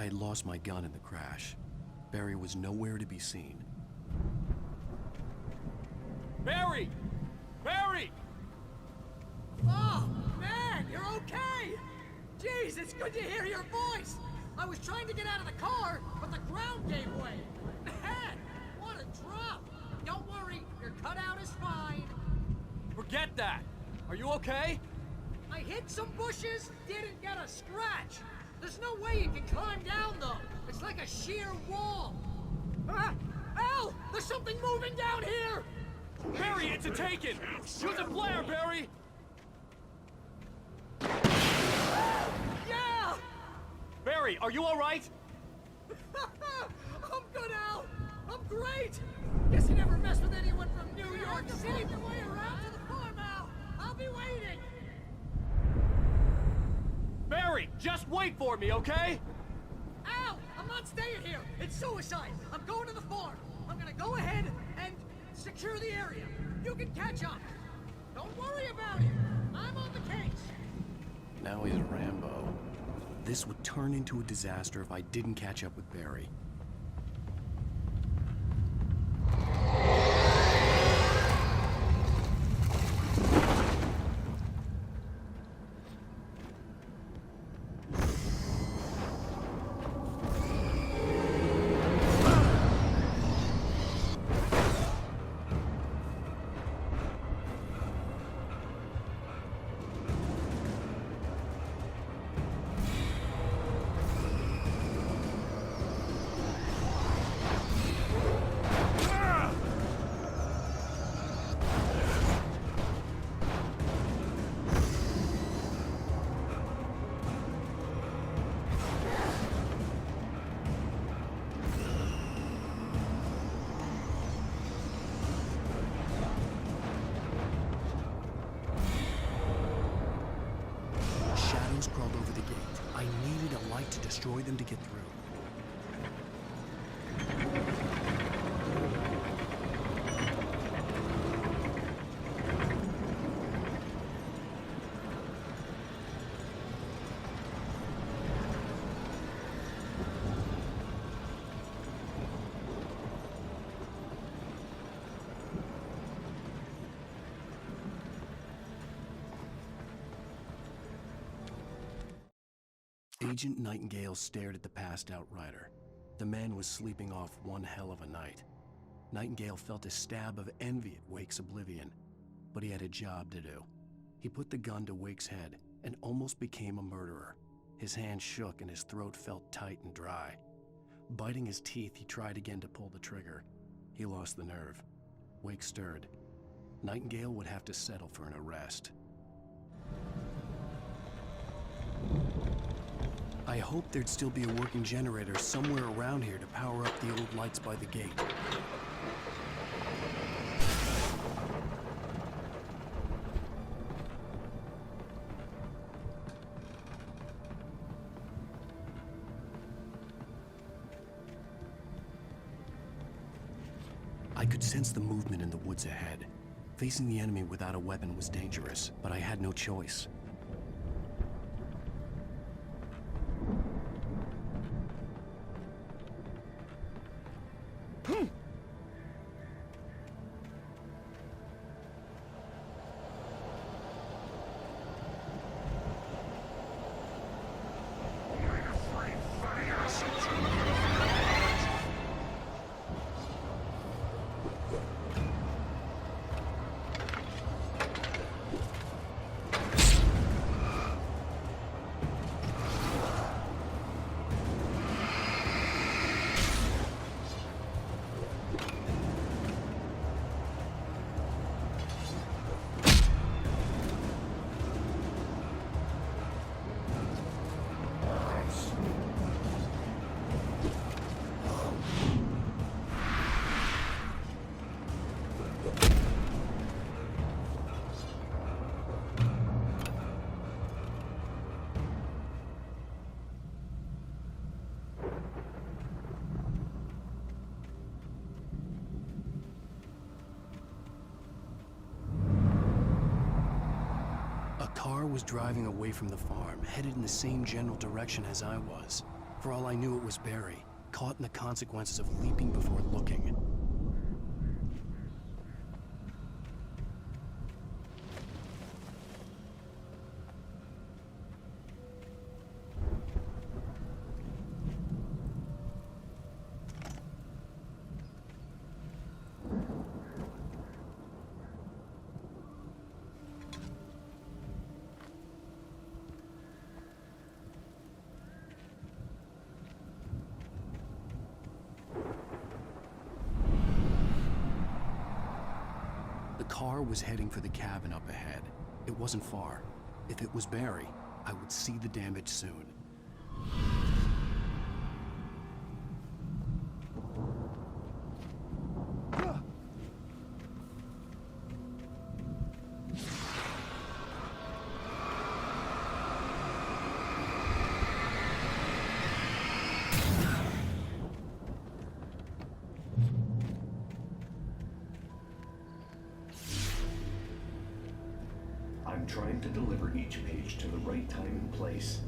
I had lost my gun in the crash. Barry was nowhere to be seen. Barry! Barry! Oh, man, you're okay! Jeez, it's good to hear your voice! I was trying to get out of the car, but the ground gave way. Man, what a drop! Don't worry, your cutout is fine. Forget that! Are you okay? I hit some bushes, didn't get a scratch. There's no way you can climb down, though. It's like a sheer wall. Ah! Al! There's something moving down here! Barry, it's a Taken! Use a flare, Barry! Yeah! Barry, are you alright? I'm good, Al! I'm great! Guess you never mess with anyone from New York City. Find your way around to the farm, Al! I'll be waiting! Barry, just wait for me, okay? Al! I'm not staying here! It's suicide! I'm going to the farm! I'm gonna go ahead and secure the area. You can catch up. Don't worry about it. I'm on the case. Now he's Rambo. This would turn into a disaster if I didn't catch up with Barry. Crawled over the gate. I needed a light to destroy them to get through. Agent Nightingale stared at the passed-out rider. The man was sleeping off one hell of a night. Nightingale felt a stab of envy at Wake's oblivion, but he had a job to do. He put the gun to Wake's head and almost became a murderer. His hand shook and his throat felt tight and dry. Biting his teeth, he tried again to pull the trigger. He lost the nerve. Wake stirred. Nightingale would have to settle for an arrest. I hoped there'd still be a working generator somewhere around here to power up the old lights by the gate. I could sense the movement in the woods ahead. Facing the enemy without a weapon was dangerous, but I had no choice. A car was driving away from the farm, headed in the same general direction as I was. For all I knew, it was Barry, caught in the consequences of leaping before looking. The car was heading for the cabin up ahead. It wasn't far. If it was Barry, I would see the damage soon. I'm trying to deliver each page to the right time and place.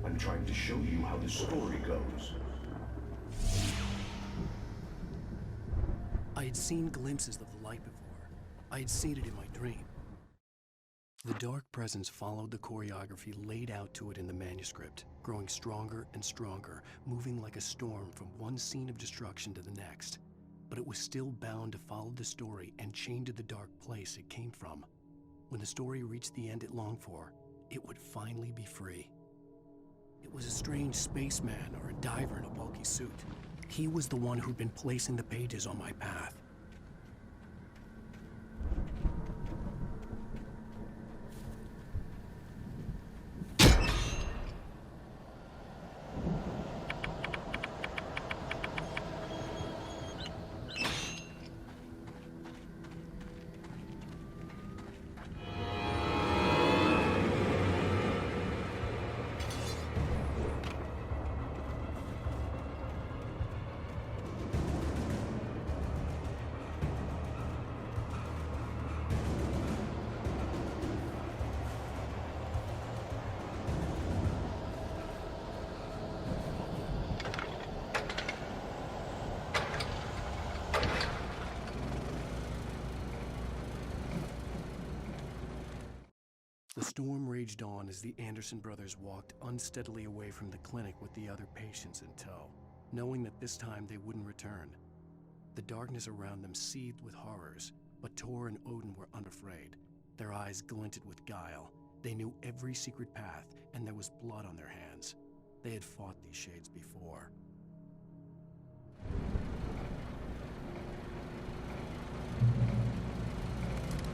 I'm trying to show you how the story goes. I had seen glimpses of the light before. I had seen it in my dream. The dark presence followed the choreography laid out to it in the manuscript, growing stronger and stronger, moving like a storm from one scene of destruction to the next. But it was still bound to follow the story and chained to the dark place it came from. When the story reached the end it longed for, it would finally be free. It was a strange spaceman or a diver in a bulky suit. He was the one who'd been placing the pages on my path. The storm raged on as the Anderson brothers walked unsteadily away from the clinic with the other patients in tow, knowing that this time they wouldn't return. The darkness around them seethed with horrors, but Tor and Odin were unafraid. Their eyes glinted with guile. They knew every secret path, and there was blood on their hands. They had fought these shades before.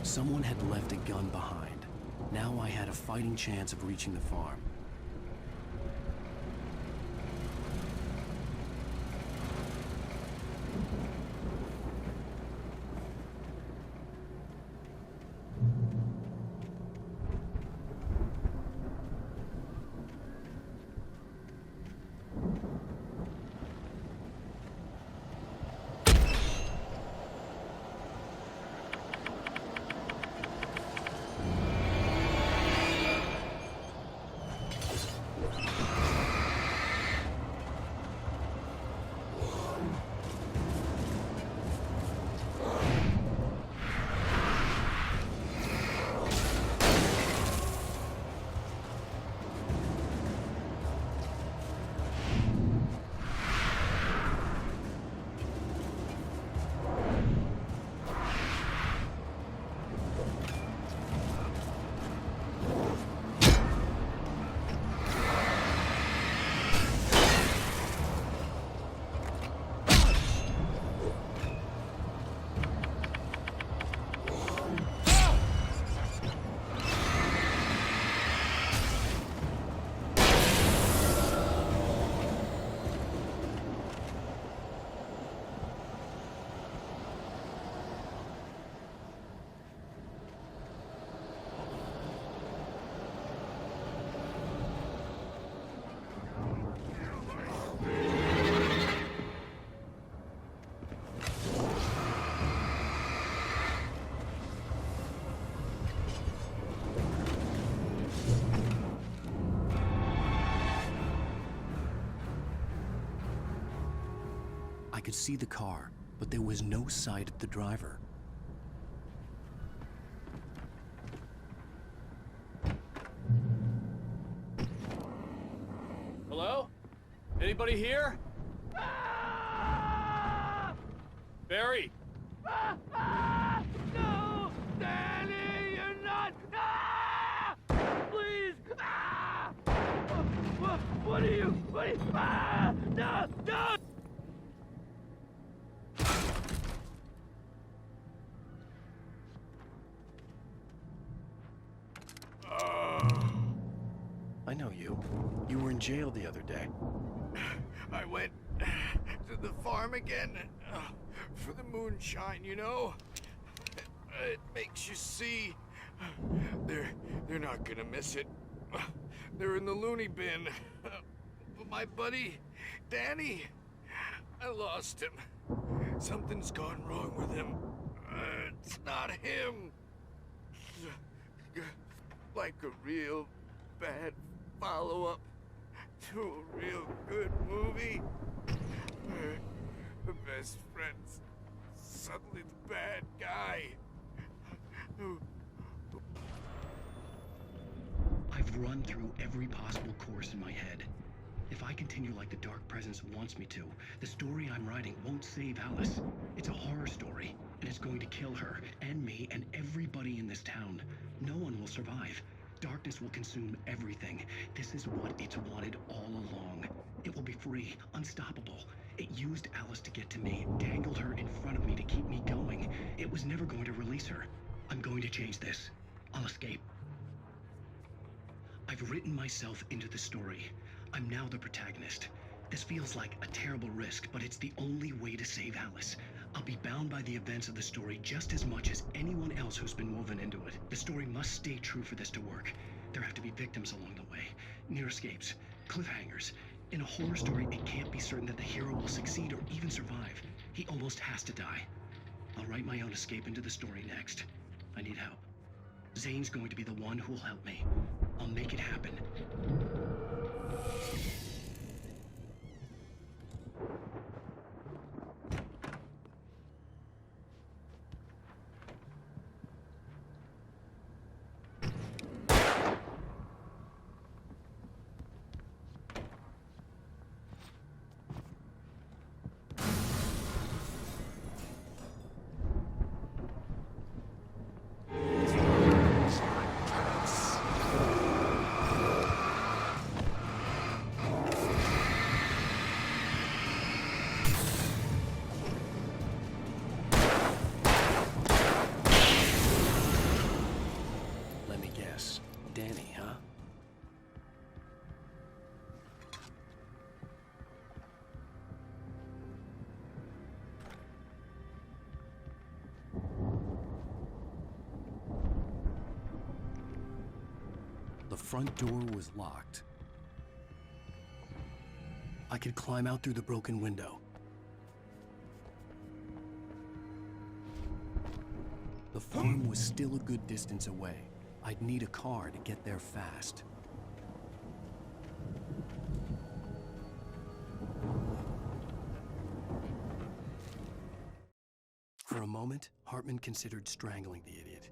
Someone had left a gun behind. Now I had a fighting chance of reaching the farm. I could see the car, but there was no sight of the driver. Hello? Anybody here? Barry! No! Danny, you're not! Ah! Please! Ah! What are you? Ah! No! No! I know you. You were in jail the other day. I went to the farm again for the moonshine, you know? It makes you see. They're not gonna miss it. They're in the loony bin. But my buddy, Danny, I lost him. Something's gone wrong with him. It's not him. Like a real bad follow-up to a real good movie. The best friend's suddenly the bad guy. I've run through every possible course in my head. If I continue like the Dark Presence wants me to, the story I'm writing won't save Alice. It's a horror story, and it's going to kill her, and me, and everybody in this town. No one will survive. Darkness will consume everything. This is what it's wanted all along. It will be free, unstoppable. It used Alice to get to me, dangled her in front of me to keep me going. It was never going to release her. I'm going to change this. I'll escape. I've written myself into the story. I'm now the protagonist. This feels like a terrible risk, but it's the only way to save Alice. I'll be bound by the events of the story just as much as anyone else who's been woven into it. The story must stay true for this to work. There have to be victims along the way, near escapes, cliffhangers. In a horror story, it can't be certain that the hero will succeed or even survive. He almost has to die. I'll write my own escape into the story next. I need help. Zane's going to be the one who will help me. I'll make it happen. Let me guess. Danny, huh? The front door was locked. I could climb out through the broken window. The farm was still a good distance away. I'd need a car to get there fast. For a moment, Hartman considered strangling the idiot.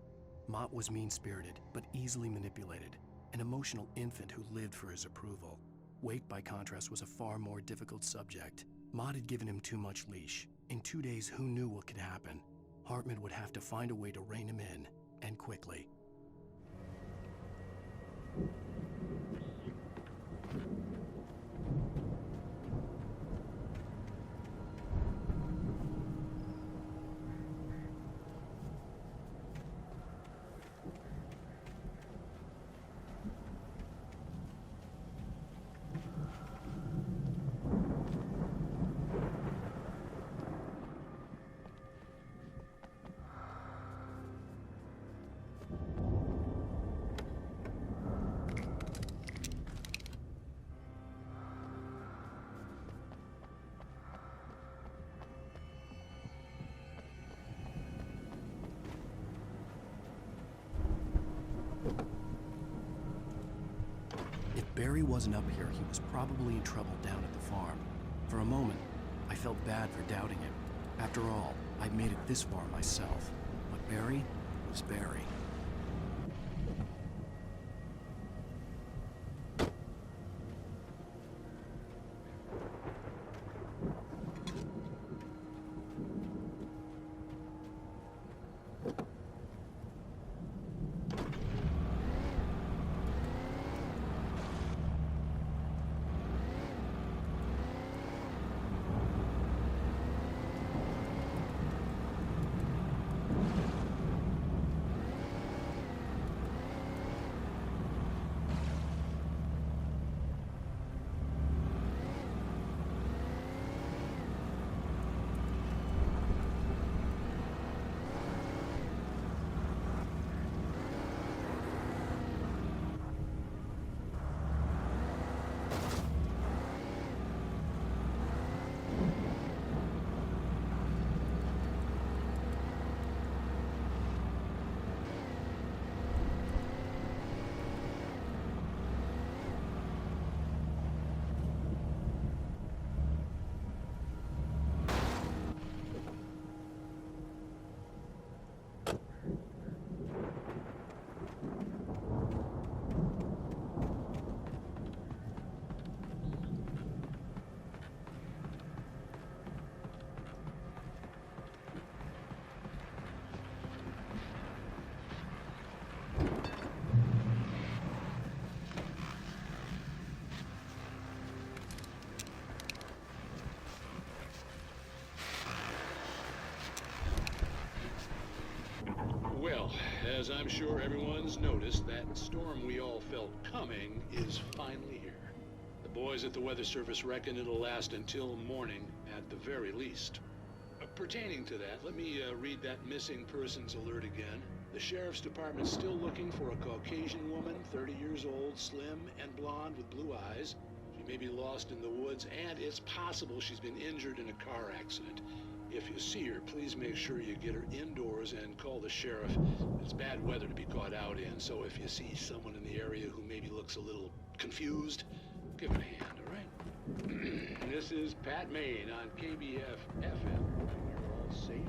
Mott was mean-spirited, but easily manipulated. An emotional infant who lived for his approval. Wake, by contrast, was a far more difficult subject. Mott had given him too much leash. In 2 days, who knew what could happen? Hartman would have to find a way to rein him in, and quickly. If Barry wasn't up here, he was probably in trouble down at the farm. For a moment, I felt bad for doubting him. After all, I'd made it this far myself. But Barry was Barry. Well, as I'm sure everyone's noticed, that storm we all felt coming is finally here. The boys at the Weather Service reckon it'll last until morning at the very least. Pertaining to that, let me read that missing persons alert again. The Sheriff's Department's still looking for a Caucasian woman, 30 years old, slim and blonde with blue eyes. She may be lost in the woods, and it's possible she's been injured in a car accident. If you see her, please make sure you get her indoors and call the sheriff. It's bad weather to be caught out in, so if you see someone in the area who maybe looks a little confused, give them a hand, all right? This is Pat Maine on KBF FM. You're all safe.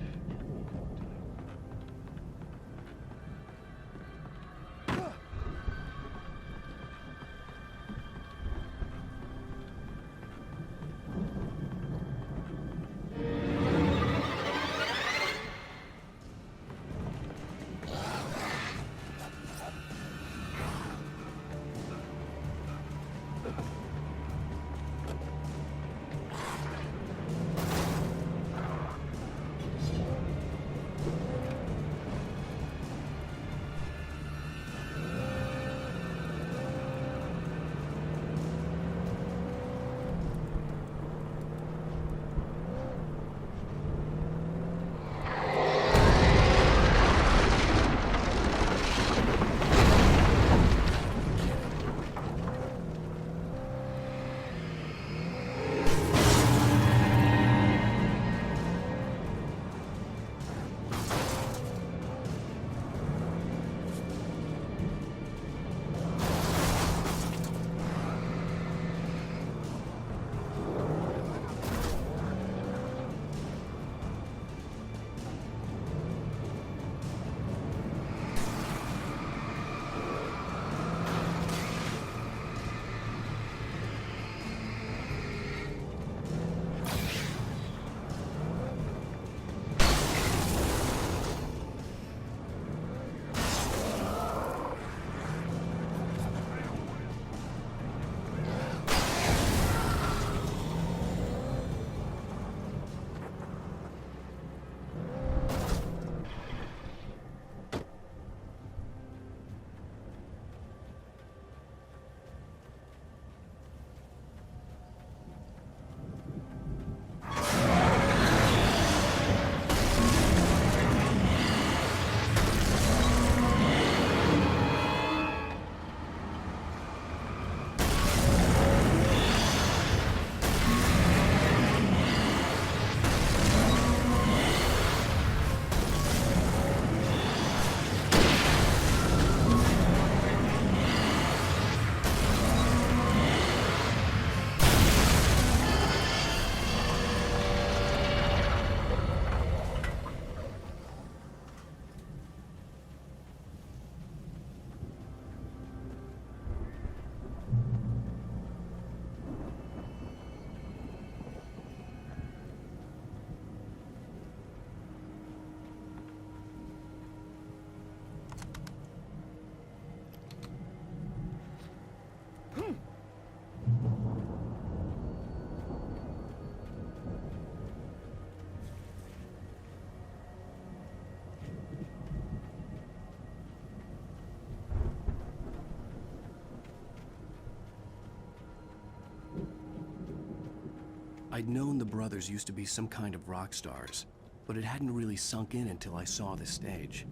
I'd known the brothers used to be some kind of rock stars, but it hadn't really sunk in until I saw the stage.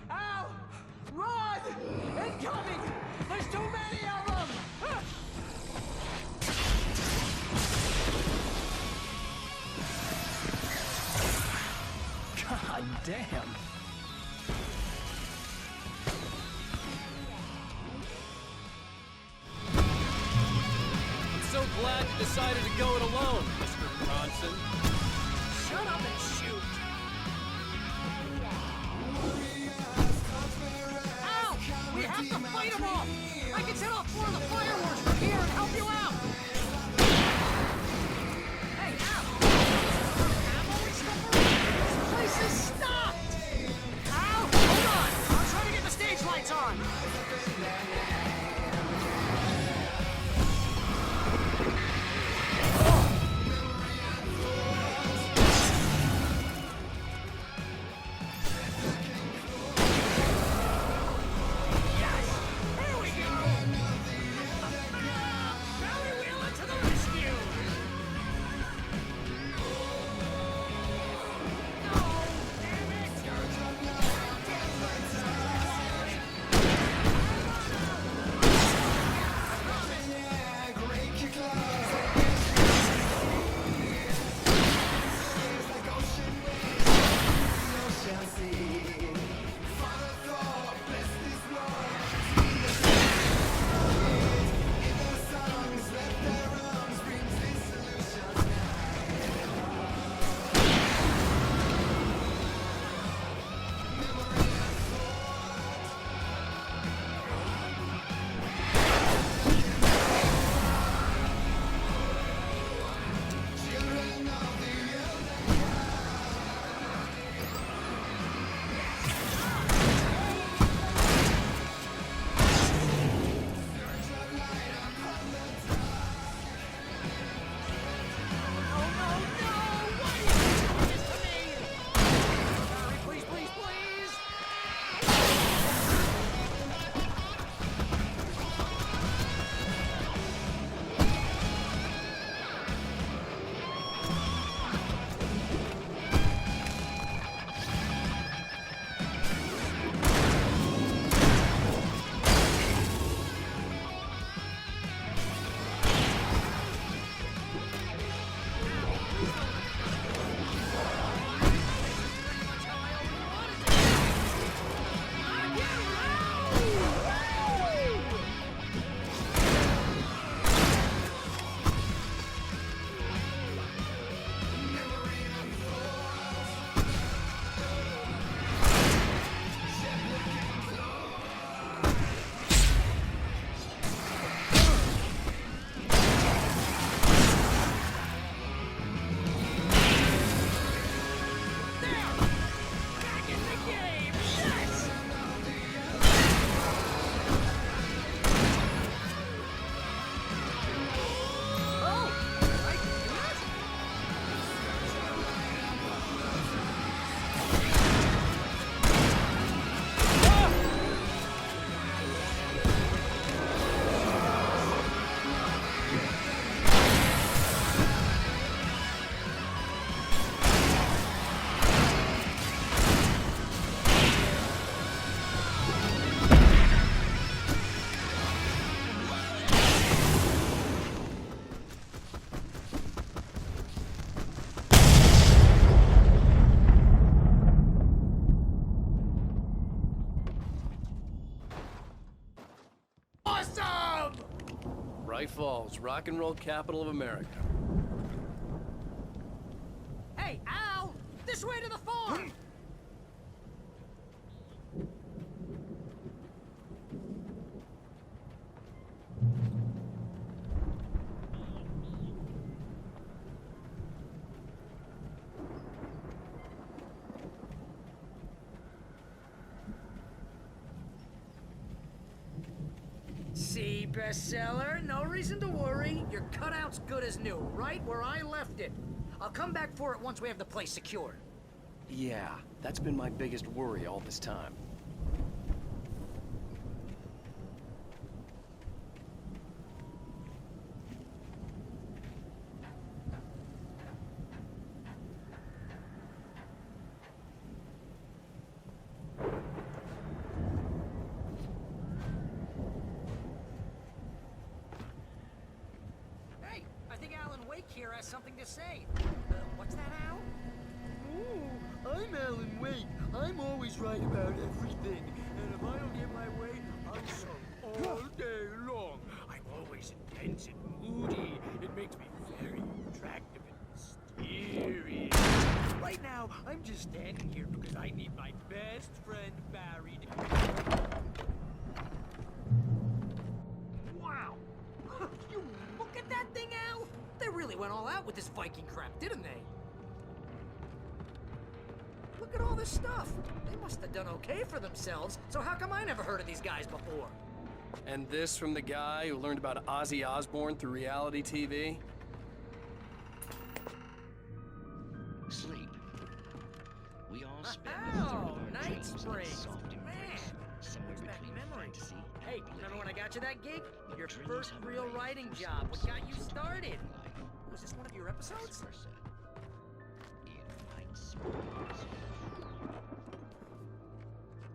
Al! Run! Incoming! There's too many of them! God damn! So glad you decided to go it alone, Mr. Bronson. Shut up and shoot! Al! We have to fight them off! I can set off four of the fireworks from here and help you out! Hey, Al! Ammo and stuff around? This place is stocked! Al, hold on! I'm trying to get the stage lights on! Bright Falls, rock and roll capital of America. Hey, Al! This way to the farm! bestseller. No reason to worry. Your cutout's good as new, right where I left it. I'll come back for it once we have the place secured. Yeah, that's been my biggest worry all this time. Hey, I think Alan Wake here has something to say. What's that, Al? Ooh, I'm Alan Wake. I'm always right about everything. And if I don't get my way, I'll sulk all day long. I'm always intense and moody. It makes me very attractive and mysterious. Right now, I'm just standing here because I need my best friend Barry to... Wow! You look at that thing, Al! They really went all out with this Viking crap, didn't they? Look at all this stuff. They must have done okay for themselves, so how come I never heard of these guys before? And this from the guy who learned about Ozzy Osbourne through reality TV? Sleep. We all spend Oh, our Night dreams in Springs. a soft Man, embrace, somewhere brings back between memories. fantasy Hey, and remember when I got you that gig? But Your dreams first have a real way writing of job. What got you forcing us started? into life, Was this one of your episodes? vice versa. In Night Springs.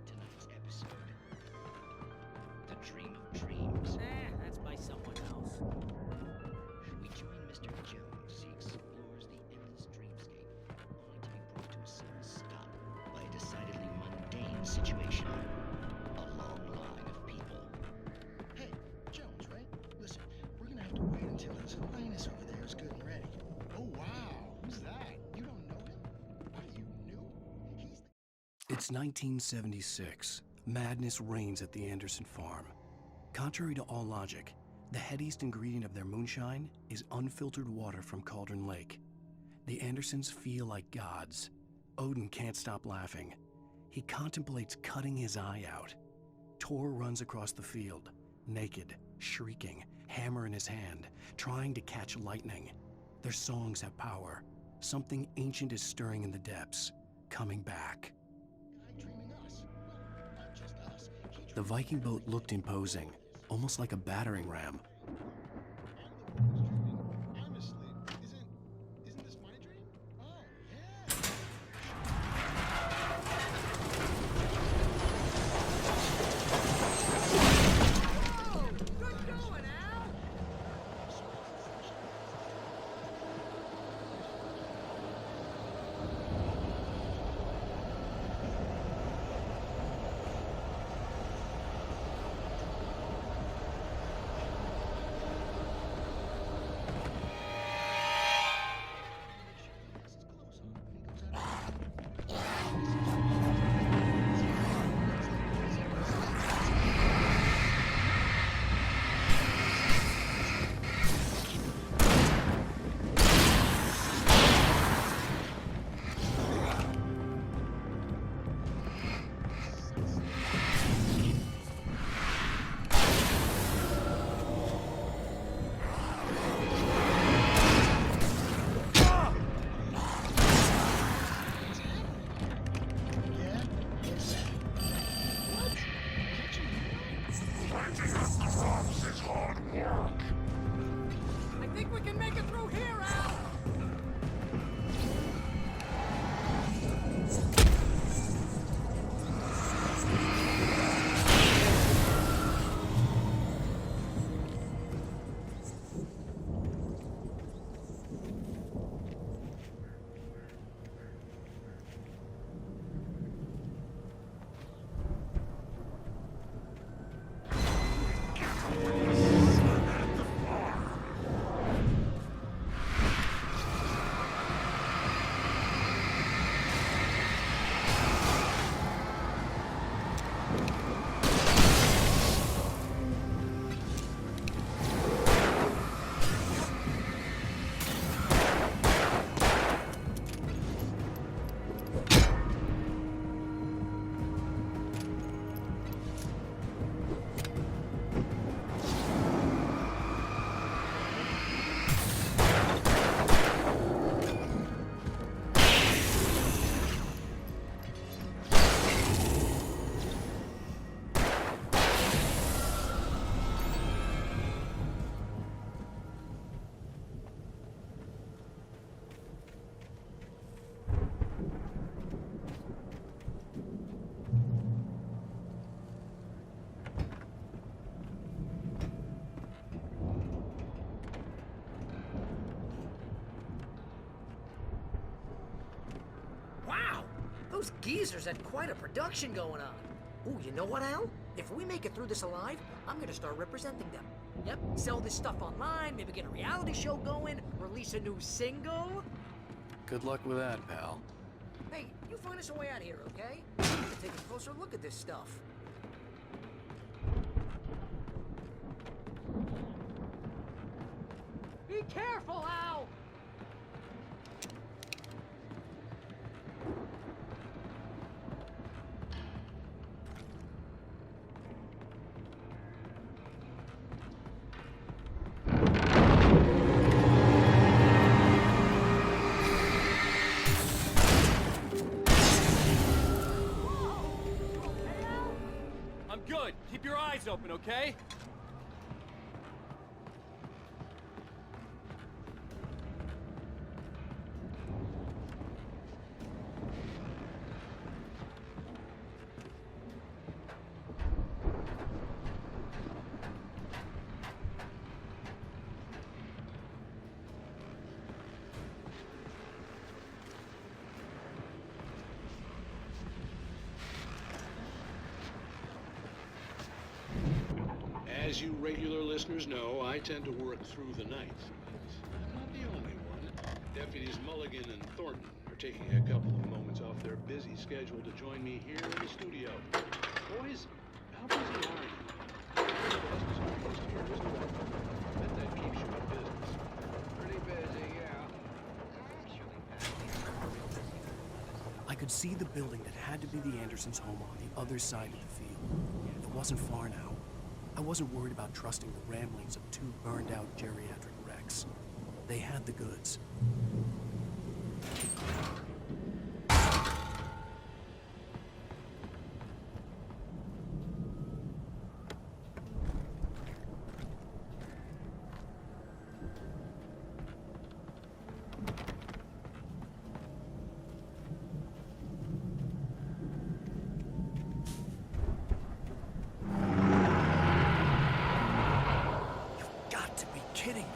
Tonight's episode. The Dream of Dreams. That's by someone else. We join Mr. Jones as he explores the endless dreamscape, only to be brought to a sudden stop by a decidedly mundane situation. A long line of people. Hey, Jones, right? Listen, we're gonna have to wait until His Highness over there is good and ready. Oh, wow. Who's that? You don't know him? What, are you new? He's the... It's 1976. Madness reigns at the Anderson farm. Contrary to all logic, the headiest ingredient of their moonshine is unfiltered water from Cauldron Lake. The Andersons feel like gods. Odin can't stop laughing. He contemplates cutting his eye out. Tor runs across the field, naked, shrieking, hammer in his hand, trying to catch lightning. Their songs have power. Something ancient is stirring in the depths, coming back. guy dreaming us. Well, not just us. He The Viking boat looked imposing, almost like a battering ram. I'm asleep. Isn't this my dream? Oh, yeah. Whoa! Good going, Al! I think we can make it through here, Al! Those geezers had quite a production going on. Ooh, you know what, Al? If we make it through this alive, I'm gonna start representing them. Yep, sell this stuff online, maybe get a reality show going, release a new single. Good luck with that, pal. Hey, you find us a way out of here, okay? We need to take a closer look at this stuff. Be careful, Al! I'm good. Keep your eyes open, okay? As you regular listeners know, I tend to work through the night. But I'm not the only one. Deputies Mulligan and Thornton are taking a couple of moments off their busy schedule to join me here in the studio. Boys, how busy are you? The bus is almost here, isn't it? I bet that keeps you in business. Pretty busy, yeah. I could see the building that had to be the Andersons' home on the other side of the field. It wasn't far now. I wasn't worried about trusting the ramblings of two burned-out geriatric wrecks. They had the goods. Kidding me.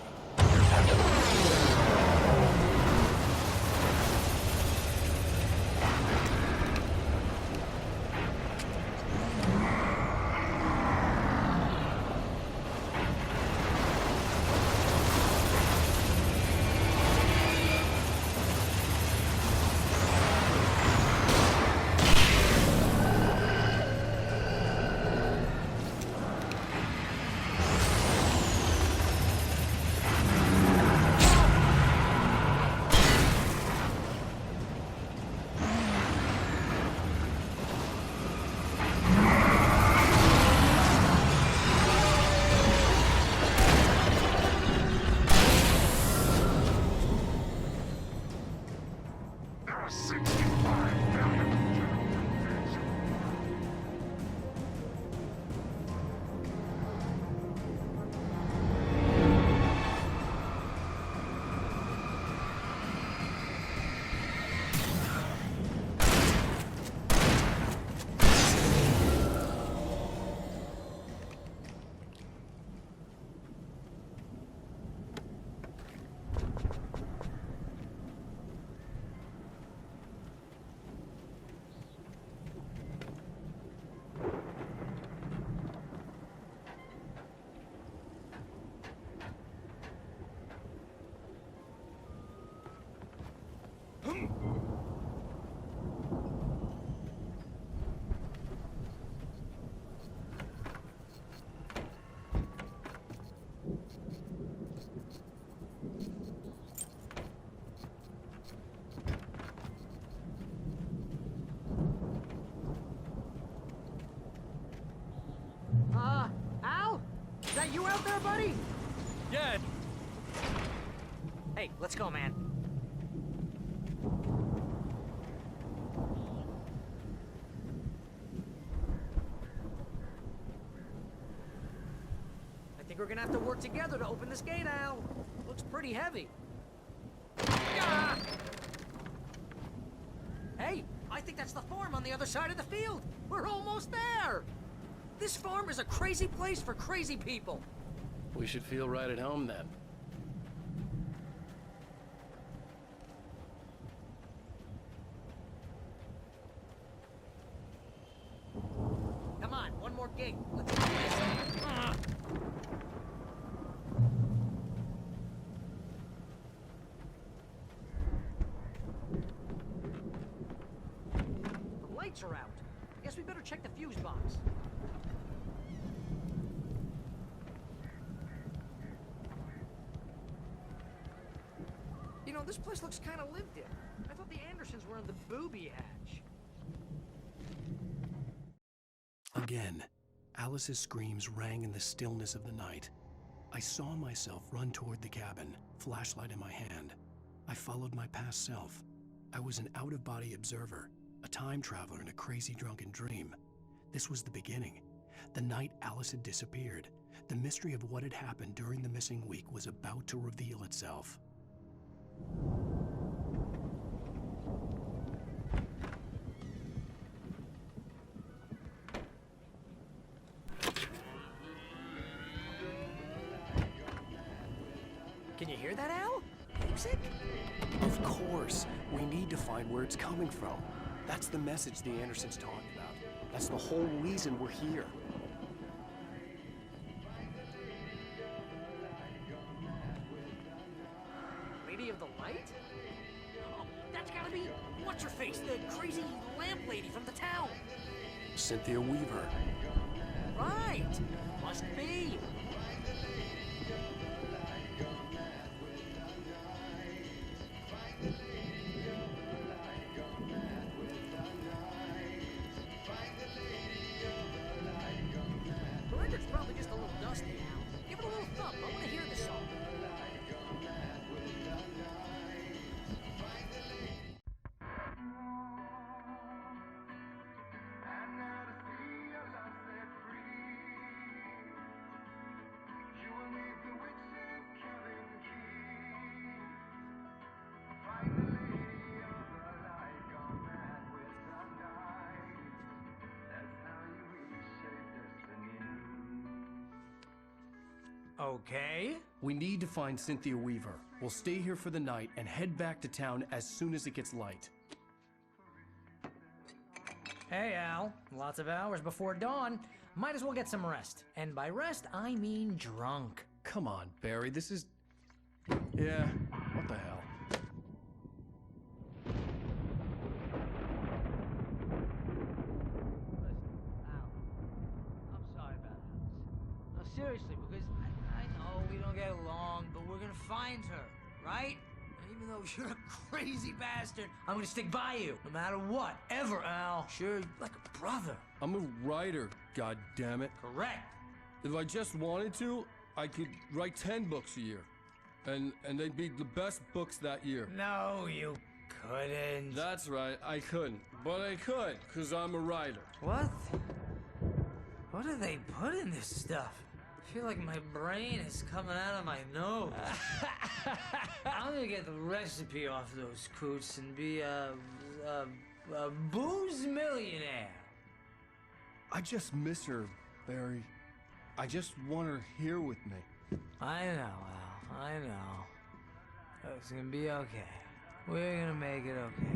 Al? Is that you out there, buddy? Yeah. Hey, let's go, man. I think we're gonna have to work together to open this gate, Al. Looks pretty heavy. Ah! Hey, I think that's the farm on the other side of the field. We're almost there. This farm is a crazy place for crazy people. We should feel right at home then. gate. Let's do this. The lights are out. I guess we better check the fuse box. You know, this place looks kind of lived in. I thought the Andersons were in the booby hatch. Again, Alice's screams rang in the stillness of the night. I saw myself run toward the cabin, flashlight in my hand. I followed my past self. I was an out-of-body observer, a time traveler in a crazy drunken dream. This was the beginning. The night Alice had disappeared. The mystery of what had happened during the missing week was about to reveal itself. Can you hear that, Al? Music? Of course, we need to find where it's coming from. That's the message the Andersons talked about. That's the whole reason we're here. Lady of the Light? Oh, that's gotta be what's-her-face, the crazy lamp lady from the town. Cynthia Weaver. Right. Must be. The record's probably just a little dusty now. Give it a little thump. I want to hear this song. Okay. We need to find Cynthia Weaver. We'll stay here for the night and head back to town as soon as it gets light. Hey, Al. Lots of hours before dawn. Might as well get some rest. And by rest, I mean drunk. Come on, Barry, this is... Yeah, what the hell? I'm sorry about this. No, seriously, because I know we don't get along, but we're gonna find her, right? And even though you're a crazy bastard, I'm gonna stick by you, no matter what, ever, Al. Sure, like a brother. I'm a writer, goddammit. Correct. If I just wanted to, I could write 10 books a year. And they'd be the best books that year. No, you couldn't. That's right, I couldn't. But I could, because I'm a writer. What? What do they put in this stuff? I feel like my brain is coming out of my nose. I'm gonna get the recipe off those coots and be a booze millionaire. I just miss her, Barry. I just want her here with me. I know, Al. I know. It's gonna be okay. We're gonna make it okay.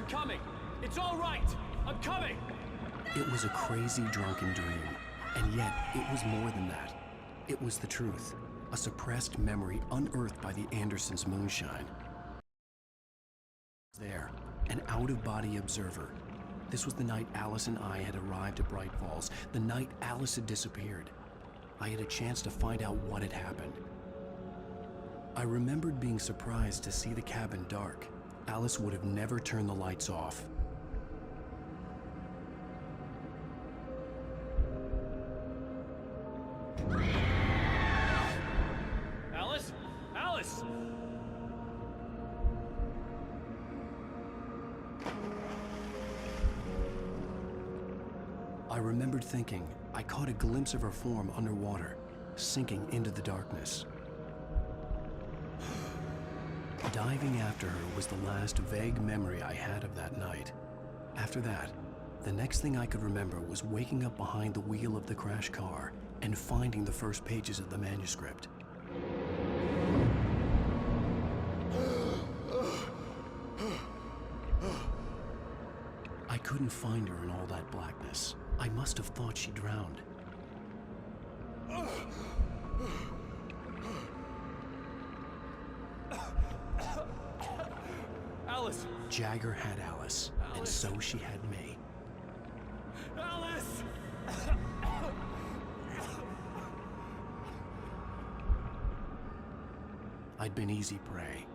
Coming! It's all right! I'm coming! It was a crazy drunken dream, and yet it was more than that. It was the truth, a suppressed memory unearthed by the Andersons' moonshine. There, an out-of-body observer. This was the night Alice and I had arrived at Bright Falls, the night Alice had disappeared. I had a chance to find out what had happened. I remembered being surprised to see the cabin dark. Alice would have never turned the lights off. Alice? Alice! I remembered thinking I caught a glimpse of her form underwater, sinking into the darkness. Diving after her was the last vague memory I had of that night. After that, the next thing I could remember was waking up behind the wheel of the crash car and finding the first pages of the manuscript. I couldn't find her in all that blackness. I must have thought she drowned. Alice! Jagger had Alice, and so she had me. Alice! I'd been easy prey.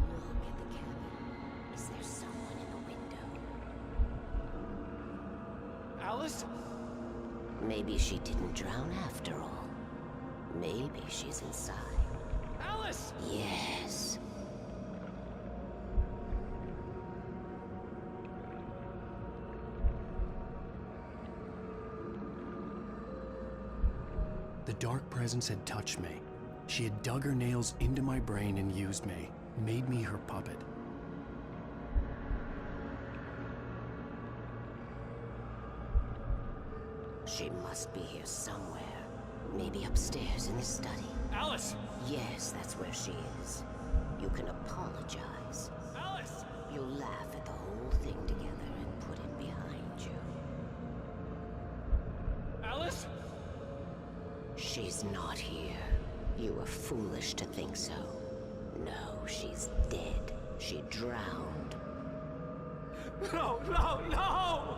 Look at the cabin. Is there someone in the window? Alice? Maybe she didn't drown after all. Maybe she's inside. Alice! Yes. The dark presence had touched me. She had dug her nails into my brain and used me, made me her puppet. She must be here somewhere. Maybe upstairs in the study. Alice! Yes, that's where she is. You can apologize. Alice! You'll laugh at the whole thing together and put it behind you. Alice? She's not here. You were foolish to think so. No, she's dead. She drowned. No, no, no!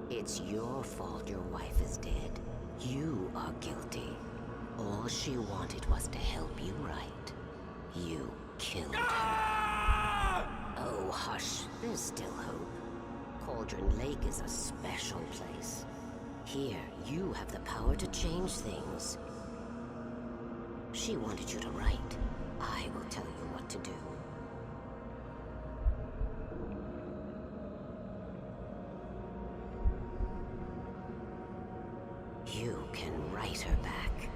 It's your fault your wife is dead. You are guilty. All she wanted was to help you right. You killed her. Oh, hush. There's still hope. Cauldron Lake is a special place. Here, you have the power to change things. She wanted you to write. I will tell you what to do. You can write her back.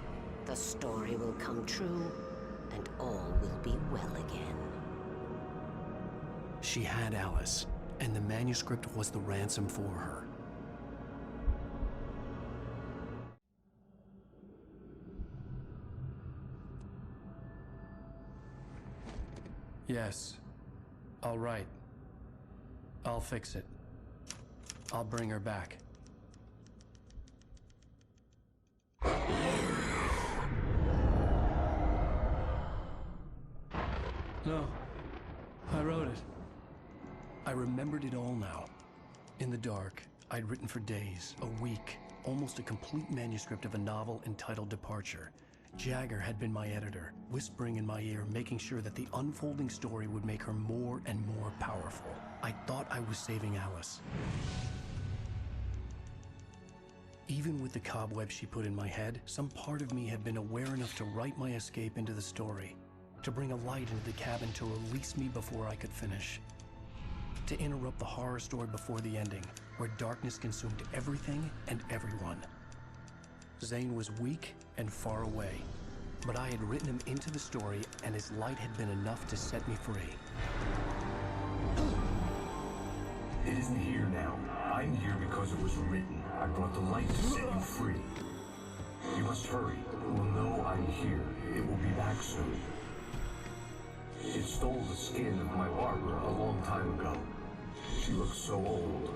The story will come true, and all will be well again. She had Alice, and the manuscript was the ransom for her. Yes, I'll write. I'll fix it. I'll bring her back. No, I wrote it. I remembered it all now. In the dark, I'd written for days, a week, almost a complete manuscript of a novel entitled Departure. Jagger had been my editor, whispering in my ear, making sure that the unfolding story would make her more and more powerful. I thought I was saving Alice. Even with the cobweb she put in my head, some part of me had been aware enough to write my escape into the story, to bring a light into the cabin to release me before I could finish, to interrupt the horror story before the ending, where darkness consumed everything and everyone. Zane was weak and far away, but I had written him into the story, and his light had been enough to set me free. It isn't here now. I'm here because it was written. I brought the light to set you free. You must hurry. It will know I'm here. It will be back soon. It stole the skin of my Barbara a long time ago. She looks so old.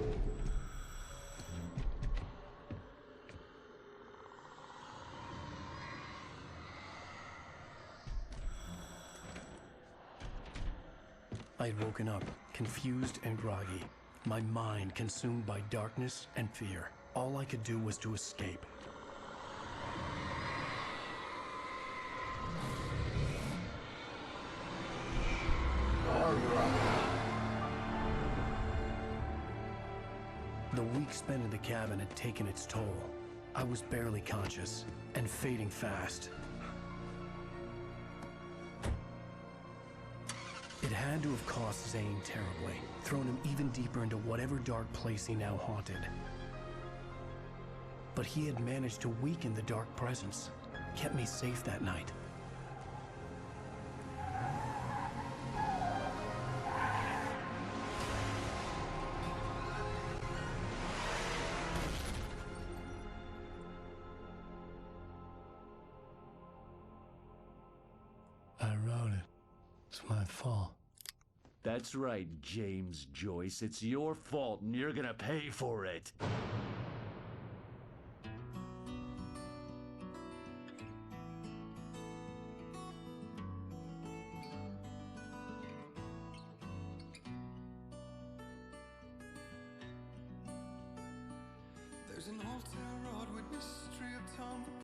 I had woken up, confused and groggy. My mind consumed by darkness and fear. All I could do was to escape. The week spent in the cabin had taken its toll. I was barely conscious and fading fast. It had to have cost Zane terribly, thrown him even deeper into whatever dark place he now haunted. But he had managed to weaken the dark presence, kept me safe that night. I wrote it. It's my fault. That's right, James Joyce. It's your fault, and you're gonna pay for it. There's an old town road with mystery of Tom